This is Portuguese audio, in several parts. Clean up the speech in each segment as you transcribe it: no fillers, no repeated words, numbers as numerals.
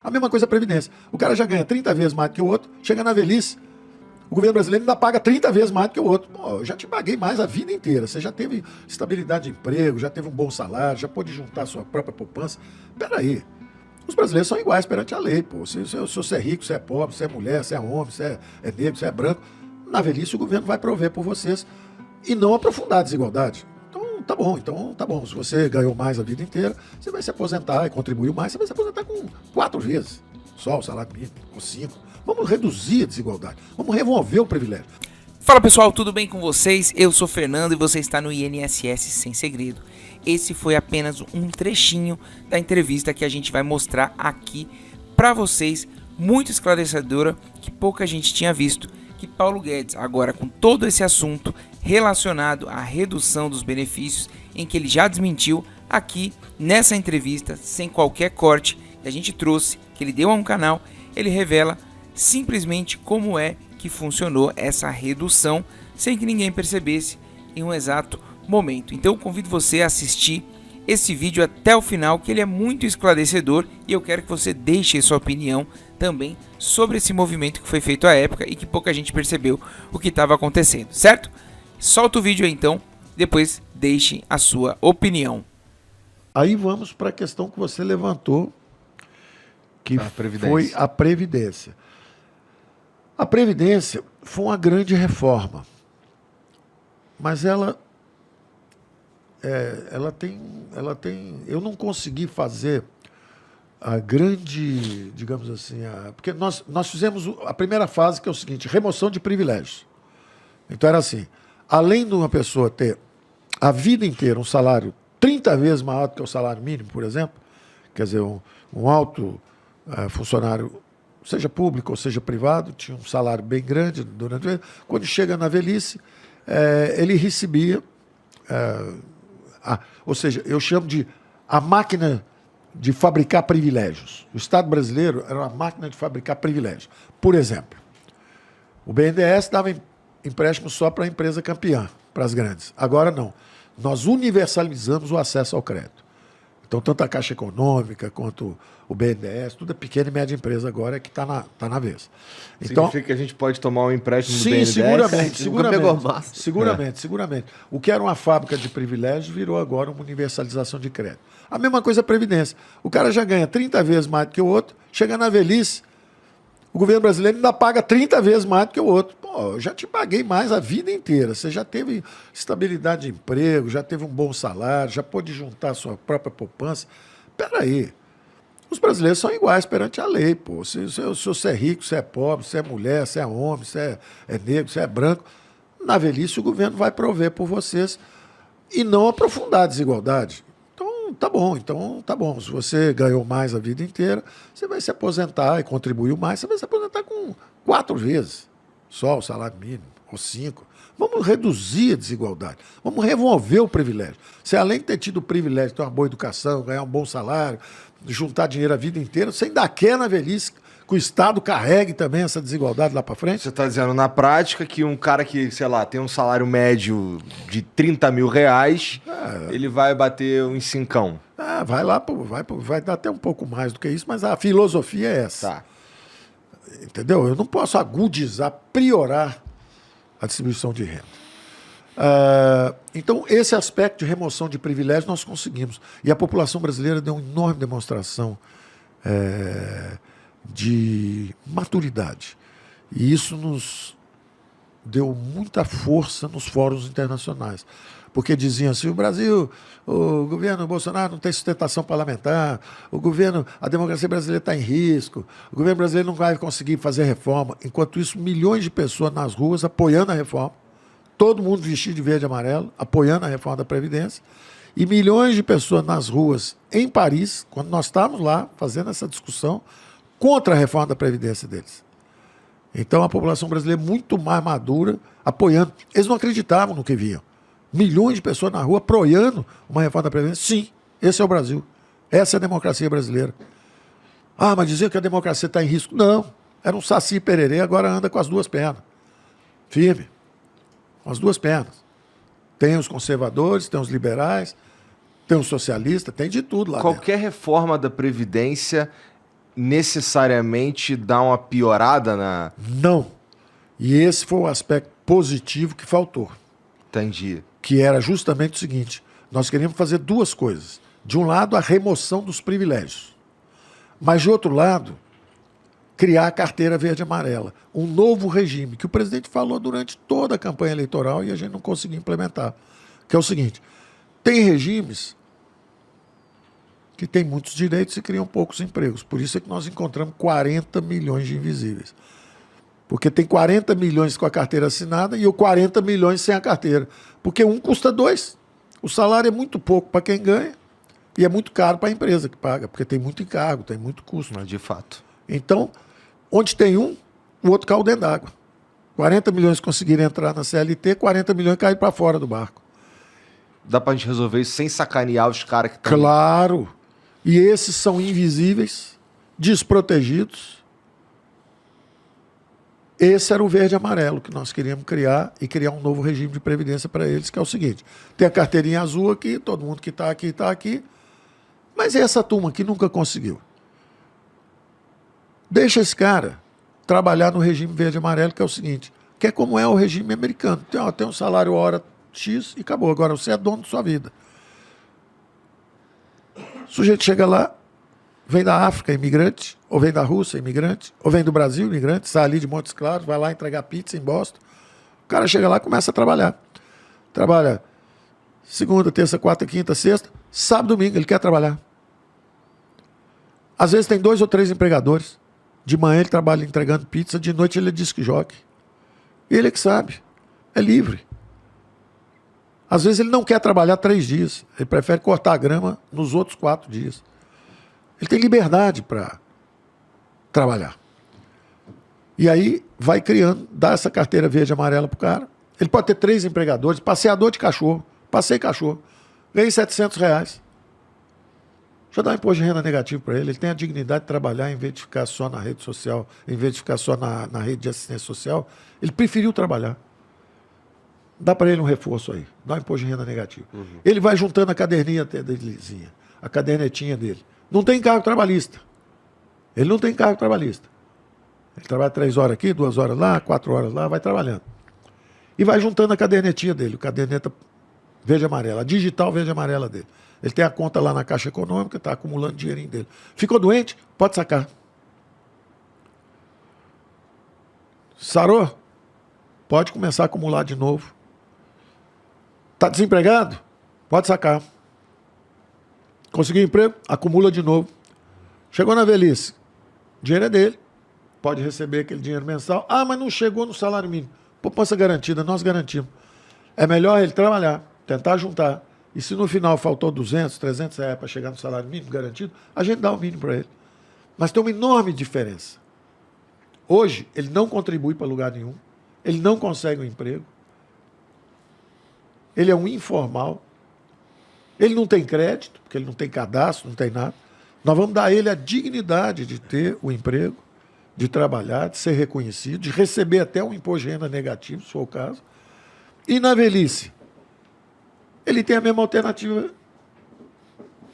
A mesma coisa a Previdência. O cara já ganha 30 vezes mais do que o outro, chega na velhice, o governo brasileiro ainda paga 30 vezes mais do que o outro. Pô, eu já te paguei mais a vida inteira. Você já teve estabilidade de emprego, já teve um bom salário, já pôde juntar a sua própria poupança. Peraí. Os brasileiros são iguais perante a lei, pô. Se você é rico, se é pobre, se é mulher, se é homem, se é negro, se é branco, na velhice o governo vai prover por vocês e não aprofundar a desigualdade. Então tá bom. Se você ganhou mais a vida inteira, você vai se aposentar e contribuiu mais, você vai se aposentar com 4 vezes só o salário mínimo, ou 5. Vamos reduzir a desigualdade, vamos remover o privilégio. Fala pessoal, tudo bem com vocês? Eu sou Fernando e você está no INSS Sem Segredo. Esse foi apenas um trechinho da entrevista que a gente vai mostrar aqui para vocês, muito esclarecedora, que pouca gente tinha visto, que Paulo Guedes, agora com todo esse assunto relacionado à redução dos benefícios, em que ele já desmentiu aqui nessa entrevista, sem qualquer corte que a gente trouxe, que ele deu a um canal, ele revela simplesmente como é que funcionou essa redução sem que ninguém percebesse em um exato momento. Então eu convido você a assistir esse vídeo até o final, que ele é muito esclarecedor e eu quero que você deixe sua opinião também sobre esse movimento que foi feito à época e que pouca gente percebeu o que estava acontecendo, certo? Solta o vídeo aí então, depois deixe a sua opinião. Aí vamos para a questão que você levantou, que foi a Previdência. A Previdência foi uma grande reforma, mas ela tem... Eu não consegui fazer a grande, digamos assim, porque nós fizemos a primeira fase, que é o seguinte: remoção de privilégios. Então era assim, além de uma pessoa ter a vida inteira um salário 30 vezes maior do que o salário mínimo, por exemplo, quer dizer, um alto funcionário, seja público ou seja privado, tinha um salário bem grande durante o ano. Quando chega na velhice, ele recebia, ou seja, eu chamo de a máquina de fabricar privilégios. O Estado brasileiro era uma máquina de fabricar privilégios. Por exemplo, o BNDES dava empréstimo só para a empresa campeã, para as grandes. Agora não. Nós universalizamos o acesso ao crédito. Então, tanto a Caixa Econômica quanto o BNDES, tudo é pequena e média empresa agora que está na vez. Então, significa que a gente pode tomar um empréstimo do sim, BNDES? Seguramente. O que era uma fábrica de privilégios virou agora uma universalização de crédito. A mesma coisa a Previdência. O cara já ganha 30 vezes mais do que o outro, chega na velhice, o governo brasileiro ainda paga 30 vezes mais do que o outro. Pô, eu já te paguei mais a vida inteira. Você já teve estabilidade de emprego, já teve um bom salário, já pôde juntar a sua própria poupança. Peraí. Os brasileiros são iguais perante a lei, pô. Se você é rico, se é pobre, se é mulher, se é homem, se é negro, se é branco, na velhice o governo vai prover por vocês e não aprofundar a desigualdade. Então tá bom. Se você ganhou mais a vida inteira, você vai se aposentar e contribuiu mais, você vai se aposentar com 4 vezes só o salário mínimo, ou 5. Vamos reduzir a desigualdade, vamos remover o privilégio. Você, além de ter tido o privilégio de ter uma boa educação, ganhar um bom salário, juntar dinheiro a vida inteira, você ainda quer na velhice que o Estado carregue também essa desigualdade lá para frente? Você está dizendo, na prática, que um cara que, sei lá, tem um salário médio de 30 mil reais, ele vai bater uns 5. Vai lá, vai dar até um pouco mais do que isso, mas a filosofia é essa. Tá. Entendeu? Eu não posso agudizar, priorar a distribuição de renda. Então, esse aspecto de remoção de privilégios nós conseguimos. E a população brasileira deu uma enorme demonstração de maturidade. E isso nos deu muita força nos fóruns internacionais. Porque diziam assim, o governo Bolsonaro não tem sustentação parlamentar, a democracia brasileira está em risco, o governo brasileiro não vai conseguir fazer reforma. Enquanto isso, milhões de pessoas nas ruas apoiando a reforma, todo mundo vestido de verde e amarelo, apoiando a reforma da Previdência, e milhões de pessoas nas ruas em Paris, quando nós estávamos lá fazendo essa discussão, contra a reforma da Previdência deles. Então a população brasileira é muito mais madura, apoiando. Eles não acreditavam no que viam. Milhões de pessoas na rua apoiando uma reforma da Previdência. Sim, esse é o Brasil. Essa é a democracia brasileira. Mas dizer que a democracia está em risco. Não, era um saci pererê, agora anda com as 2 pernas. Firme. Com as 2 pernas. Tem os conservadores, tem os liberais, tem os socialistas, tem de tudo lá Qualquer dentro. reforma da Previdência necessariamente dá uma piorada na... Não. E esse foi o aspecto positivo que faltou. Entendi. Que era justamente o seguinte: nós queríamos fazer duas coisas. De um lado, a remoção dos privilégios. Mas, de outro lado, criar a carteira verde e amarela. Um novo regime, que o presidente falou durante toda a campanha eleitoral e a gente não conseguiu implementar. Que é o seguinte: tem regimes que têm muitos direitos e criam poucos empregos. Por isso é que nós encontramos 40 milhões de invisíveis. Porque tem 40 milhões com a carteira assinada e 40 milhões sem a carteira. Porque um custa 2. O salário é muito pouco para quem ganha e é muito caro para a empresa que paga, porque tem muito encargo, tem muito custo. Mas de fato. Então, onde tem um, o outro cai dentro d'água. 40 milhões conseguiram entrar na CLT, 40 milhões caíram para fora do barco. Dá pra gente resolver isso sem sacanear os caras que estão... Claro. E esses são invisíveis, desprotegidos. Esse era o verde e amarelo que nós queríamos criar e criar um novo regime de previdência para eles, que é o seguinte: tem a carteirinha azul aqui, todo mundo que está aqui, está aqui, mas essa turma aqui nunca conseguiu. Deixa esse cara trabalhar no regime verde e amarelo, que é o seguinte, que é como é o regime americano. Tem um salário hora X e acabou. Agora você é dono de sua vida. O sujeito chega lá, vem da África, imigrante, ou vem da Rússia, imigrante, ou vem do Brasil, imigrante, sai ali de Montes Claros, vai lá entregar pizza em Boston. O cara chega lá e começa a trabalhar. Trabalha segunda, terça, quarta, quinta, sexta, sábado, domingo, ele quer trabalhar. Às vezes tem 2 ou 3 empregadores. De manhã ele trabalha entregando pizza, de noite ele é disc jockey. Ele é que sabe. É livre. Às vezes ele não quer trabalhar 3 dias. Ele prefere cortar a grama nos outros 4 dias. Ele tem liberdade para trabalhar. E aí vai criando, dá essa carteira verde e amarela pro cara. Ele pode ter 3 empregadores, passeador de cachorro, passei cachorro, ganhei R$700. Deixa eu dar um imposto de renda negativo para ele. Ele tem a dignidade de trabalhar em vez de ficar só na rede social, em vez de ficar só na rede de assistência social. Ele preferiu trabalhar. Dá para ele um reforço aí, dá um imposto de renda negativo. Ele vai juntando a caderninha delezinha, a cadernetinha dele. Não tem cargo trabalhista. Ele não tem cargo trabalhista. Ele trabalha 3 horas aqui, 2 horas lá, 4 horas lá, vai trabalhando. E vai juntando a cadernetinha dele, a caderneta verde e amarela, a digital verde e amarela dele. Ele tem a conta lá na Caixa Econômica, está acumulando dinheirinho dele. Ficou doente? Pode sacar. Sarou? Pode começar a acumular de novo. Está desempregado? Pode sacar. Conseguiu emprego? Acumula de novo. Chegou na velhice? O dinheiro é dele. Pode receber aquele dinheiro mensal. Ah, mas não chegou no salário mínimo. Poupança garantida, nós garantimos. É melhor ele trabalhar, tentar juntar. E se no final faltou 200, 300 reais para chegar no salário mínimo garantido, a gente dá o mínimo para ele. Mas tem uma enorme diferença. Hoje, ele não contribui para lugar nenhum. Ele não consegue um emprego. Ele é um informal. Ele não tem crédito, porque ele não tem cadastro, não tem nada. Nós vamos dar a ele a dignidade de ter o emprego, de trabalhar, de ser reconhecido, de receber até um imposto de renda negativo, se for o caso. E na velhice, ele tem a mesma alternativa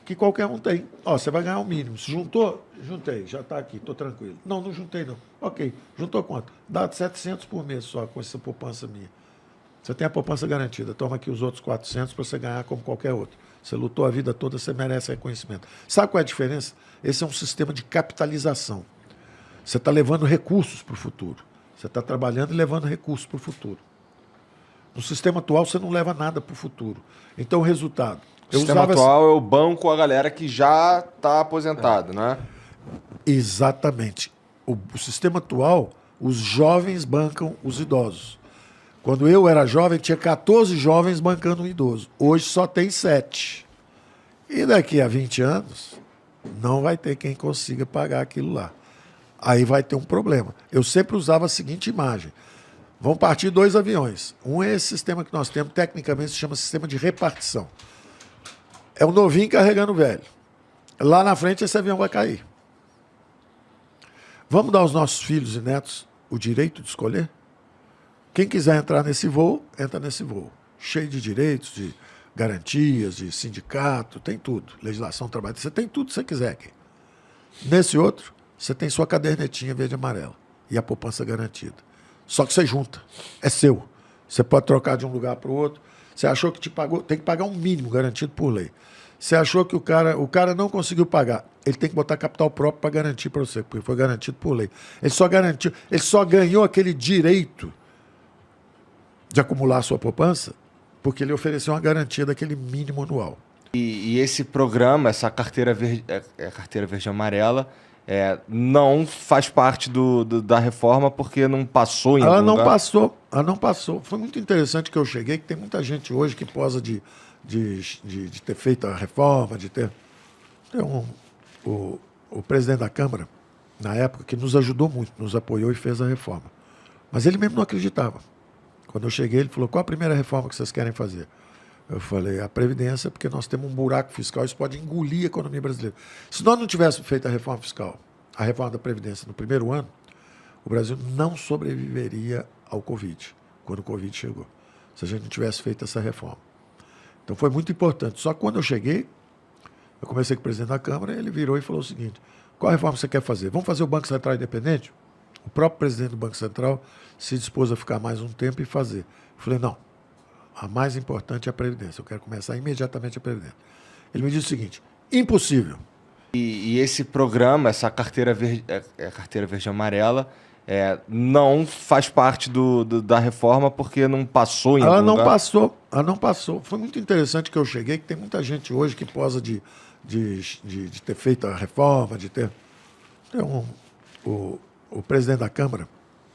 que qualquer um tem. Ó, você vai ganhar o mínimo. Se juntou? Juntei, já está aqui, estou tranquilo. Não, não juntei não. Ok, juntou quanto? Dá 700 por mês só com essa poupança minha. Você tem a poupança garantida, toma aqui os outros 400 para você ganhar como qualquer outro. Você lutou a vida toda, você merece reconhecimento. Sabe qual é a diferença? Esse é um sistema de capitalização. Você está levando recursos para o futuro. Você está trabalhando e levando recursos para o futuro. No sistema atual, você não leva nada para o futuro. Então, o resultado... O sistema atual é o banco, a galera que já está aposentado, né? Exatamente. O sistema atual, os jovens bancam os idosos. Quando eu era jovem, tinha 14 jovens bancando um idoso. Hoje só tem 7. E daqui a 20 anos, não vai ter quem consiga pagar aquilo lá. Aí vai ter um problema. Eu sempre usava a seguinte imagem. Vão partir 2 aviões. Um é esse sistema que nós temos, tecnicamente se chama sistema de repartição. É o novinho carregando o velho. Lá na frente esse avião vai cair. Vamos dar aos nossos filhos e netos o direito de escolher? Quem quiser entrar nesse voo, entra nesse voo. Cheio de direitos, de garantias, de sindicato, tem tudo. Legislação trabalhista, você tem tudo que você quiser aqui. Nesse outro, você tem sua cadernetinha verde e amarela e a poupança garantida. Só que você junta, é seu. Você pode trocar de um lugar para o outro. Você achou que te pagou, tem que pagar um mínimo garantido por lei. Você achou que o cara não conseguiu pagar, ele tem que botar capital próprio para garantir para você, porque foi garantido por lei. Ele só ganhou aquele direito de acumular a sua poupança porque ele ofereceu uma garantia daquele mínimo anual. E esse programa, essa carteira verde, carteira verde e amarela, não faz parte da reforma porque não passou em Ela algum não lugar? passou, ela não passou. Foi muito interessante que eu cheguei, que tem muita gente hoje que posa de ter feito a reforma, de ter... Tem o presidente da Câmara, na época, que nos ajudou muito, nos apoiou e fez a reforma. Mas ele mesmo não acreditava. Quando eu cheguei, ele falou, qual a primeira reforma que vocês querem fazer? Eu falei, a Previdência, porque nós temos um buraco fiscal, isso pode engolir a economia brasileira. Se nós não tivéssemos feito a reforma fiscal, a reforma da Previdência no primeiro ano, o Brasil não sobreviveria ao Covid, quando o Covid chegou, se a gente não tivesse feito essa reforma. Então foi muito importante. Só que quando eu cheguei, eu comecei com o presidente da Câmara, ele virou e falou o seguinte, qual reforma você quer fazer? Vamos fazer o Banco Central independente? O próprio presidente do Banco Central se dispôs a ficar mais um tempo e fazer. Eu falei, não, a mais importante é a Previdência, eu quero começar imediatamente a Previdência. Ele me disse o seguinte, impossível. E esse programa, essa carteira verde, carteira verde e amarela, não faz parte da reforma porque não passou em Ela algum não lugar? passou, ela não passou. Foi muito interessante que eu cheguei, que tem muita gente hoje que posa de ter feito a reforma, de ter... Tem o presidente da Câmara,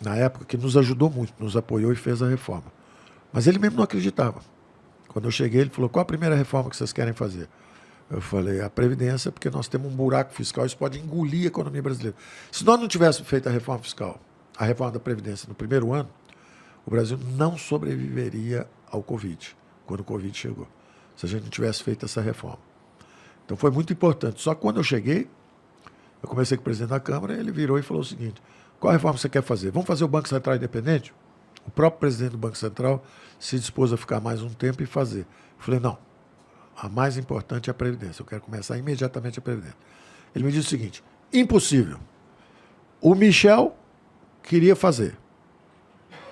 na época, que nos ajudou muito, nos apoiou e fez a reforma. Mas ele mesmo não acreditava. Quando eu cheguei, ele falou, qual a primeira reforma que vocês querem fazer? Eu falei, a Previdência, porque nós temos um buraco fiscal, isso pode engolir a economia brasileira. Se nós não tivéssemos feito a reforma fiscal, a reforma da Previdência no primeiro ano, o Brasil não sobreviveria ao Covid, quando o Covid chegou, se a gente não tivesse feito essa reforma. Então foi muito importante. Só que quando eu cheguei, eu comecei com o presidente da Câmara, ele virou e falou o seguinte, qual reforma você quer fazer? Vamos fazer o Banco Central independente? O próprio presidente do Banco Central se dispôs a ficar mais um tempo e fazer. Eu falei, não, a mais importante é a Previdência, eu quero começar imediatamente a Previdência. Ele me disse o seguinte, impossível. O Michel queria fazer.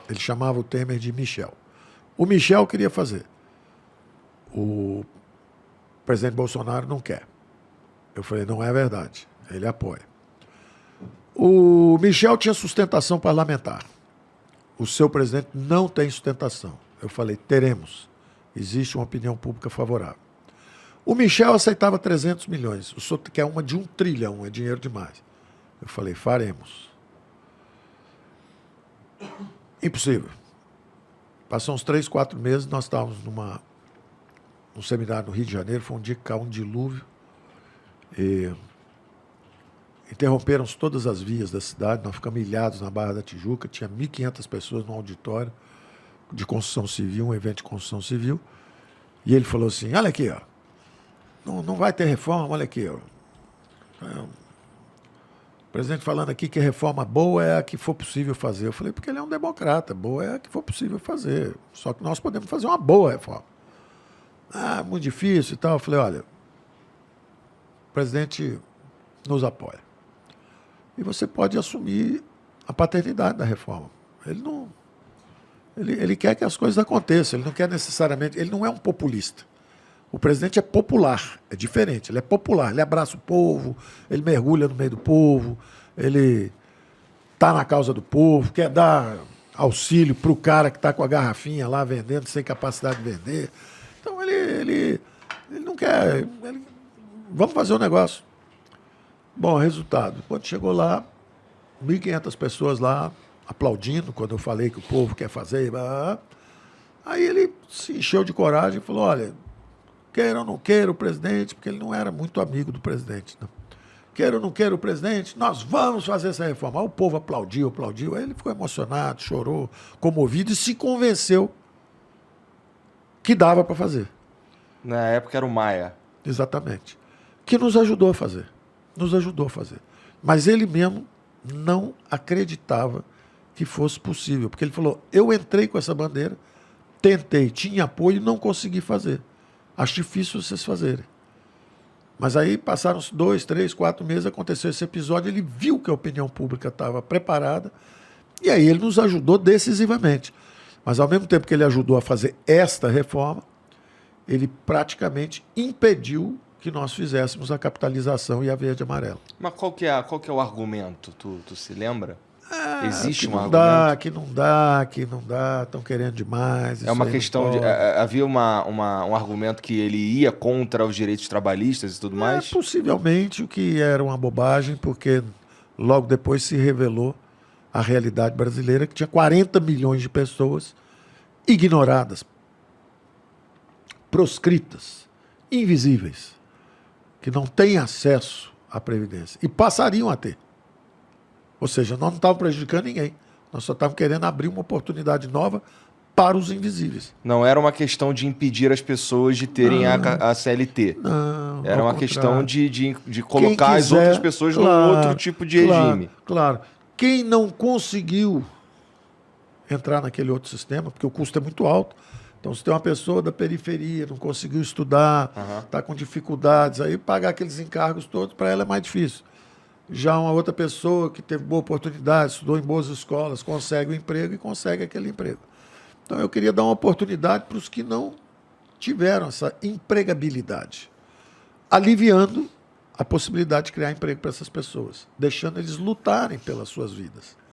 Ele chamava o Temer de Michel. O Michel queria fazer. O presidente Bolsonaro não quer. Eu falei, não é verdade. Ele apoia. O Michel tinha sustentação parlamentar. O seu presidente não tem sustentação. Eu falei, teremos. Existe uma opinião pública favorável. O Michel aceitava 300 milhões. O senhor quer uma de 1 trilhão, é dinheiro demais. Eu falei, faremos. Impossível. Passou uns 3, 4 meses, nós estávamos num seminário no Rio de Janeiro, foi um dia que caiu um dilúvio. E interromperam-se todas as vias da cidade, nós ficamos ilhados na Barra da Tijuca, tinha 1.500 pessoas no auditório de construção civil, um evento de construção civil, e ele falou assim, olha aqui, ó, não vai ter reforma, olha aqui, ó. O presidente falando aqui que reforma boa é a que for possível fazer. Eu falei, porque ele é um democrata, boa é a que for possível fazer, só que nós podemos fazer uma boa reforma. Ah, muito difícil e tal. Eu falei, olha, o presidente nos apoia. E você pode assumir a paternidade da reforma. Ele quer que as coisas aconteçam, ele não quer necessariamente, ele não é um populista. O presidente é popular, é diferente, ele é popular, ele abraça o povo, ele mergulha no meio do povo, ele está na causa do povo, quer dar auxílio para o cara que está com a garrafinha lá vendendo, sem capacidade de vender. Então ele não quer, vamos fazer um negócio. Bom, resultado, quando chegou lá, 1.500 pessoas lá aplaudindo quando eu falei que o povo quer fazer. Aí ele se encheu de coragem e falou, olha, queira ou não queira o presidente, porque ele não era muito amigo do presidente. Não. Queira ou não queira o presidente, nós vamos fazer essa reforma. Aí o povo aplaudiu. Aí ele ficou emocionado, chorou, comovido e se convenceu que dava para fazer. Na época era o Maia. Exatamente. Que nos ajudou a fazer. Mas ele mesmo não acreditava que fosse possível. Porque ele falou, eu entrei com essa bandeira, tentei, tinha apoio e não consegui fazer. Acho difícil vocês fazerem. Mas aí passaram-se 2, 3, 4 meses, aconteceu esse episódio, ele viu que a opinião pública estava preparada, e aí ele nos ajudou decisivamente. Mas ao mesmo tempo que ele ajudou a fazer esta reforma, ele praticamente impediu que nós fizéssemos a capitalização e a verde e amarela. Mas qual que é o argumento? Tu se lembra? Existe que um não argumento? dá, que não dá, estão querendo demais. É uma isso aí questão não de. pode. Havia um argumento que ele ia contra os direitos trabalhistas e tudo mais? Possivelmente o que era uma bobagem, porque logo depois se revelou a realidade brasileira, que tinha 40 milhões de pessoas ignoradas, proscritas, invisíveis, que não têm acesso à Previdência e passariam a ter. Ou seja, nós não estávamos prejudicando ninguém, nós só estávamos querendo abrir uma oportunidade nova para os invisíveis. Não era uma questão de impedir as pessoas de terem a CLT. Não, Era ao uma questão contrário. de colocar as outras pessoas num outro tipo de regime. Claro. Quem não conseguiu entrar naquele outro sistema, porque o custo é muito alto. Então, se tem uma pessoa da periferia, não conseguiu estudar, está com dificuldades, aí pagar aqueles encargos todos, para ela é mais difícil. Já uma outra pessoa que teve boa oportunidade, estudou em boas escolas, consegue o emprego e consegue aquele emprego. Então, eu queria dar uma oportunidade para os que não tiveram essa empregabilidade, aliviando a possibilidade de criar emprego para essas pessoas, deixando eles lutarem pelas suas vidas.